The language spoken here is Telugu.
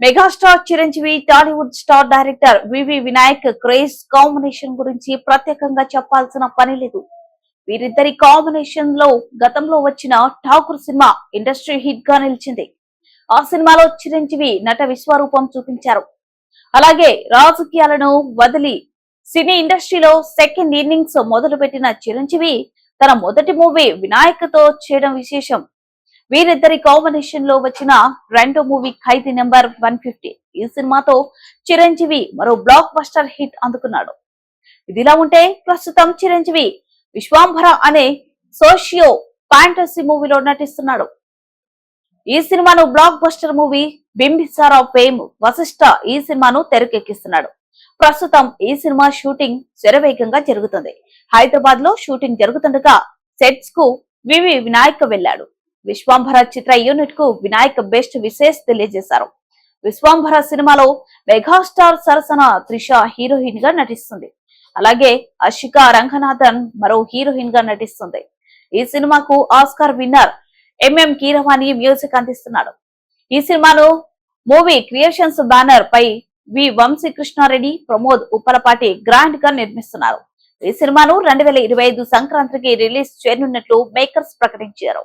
Megastar Chiranjeevi Tollywood star director VV Vinayak craze combination గురించి ప్రత్యేకంగా చెప్పాల్సిన పని లేదు. వీరిద్దరి కాంబినేషన్ లో గతంలో వచ్చిన ఠాకూర్ సినిమా ఇండస్ట్రీ హిట్ గా నిలిచింది. ఆ సినిమాలో చిరంజీవి నట విశ్వరూపం చూపించారు. అలాగే రాజకీయాలను వదిలి సినీ ఇండస్ట్రీలో సెకండ్ ఇన్నింగ్స్ మొదలుపెట్టిన చిరంజీవి తన మొదటి మూవీ వినాయక్ తో చేయడం విశేషం. వీరిద్దరి కాంబినేషన్ లో వచ్చిన రెండో మూవీ ఖైదీ నెంబర్ 150. ఈ సినిమాతో చిరంజీవి మరో బ్లాక్ బస్టర్ హిట్ అందుకున్నాడు. ఇదిలా ఉంటే ప్రస్తుతం చిరంజీవి విశ్వాంభర అనే సోషియో ఫ్యాంటసీ మూవీలో నటిస్తున్నాడు. ఈ సినిమాను blockbuster movie Bimbisara fame Vashishta ఈ సినిమాను తెరకెక్కిస్తున్నాడు. ప్రస్తుతం ఈ సినిమా షూటింగ్ శరవేగంగా జరుగుతుంది. హైదరాబాద్ లో షూటింగ్ జరుగుతుండగా సెట్స్ కు వివి వినాయక్ వెళ్లాడు. విశ్వాంభర చిత్ర యూనిట్ కు వినాయక్ బెస్ట్ విషెస్ తెలియజేశారు. విశ్వాంభర సినిమాలో మెగాస్టార్ సరసన త్రిష హీరోయిన్ గా నటిస్తుంది. అలాగే అషిక రంగనాథన్ మరో హీరోయిన్ గా నటిస్తుంది. ఈ సినిమాకు Oscar winner MM Keeravani music అందిస్తున్నాడు. ఈ సినిమాను మూవీ క్రియేషన్స్ బ్యానర్ పై వి వంశీకృష్ణారెడ్డి, ప్రమోద్ ఉప్పలపాటి గ్రాండ్ గా నిర్మిస్తున్నారు. ఈ సినిమాను 2025 సంక్రాంతికి రిలీజ్ చేయనున్నట్లు మేకర్స్ ప్రకటించారు.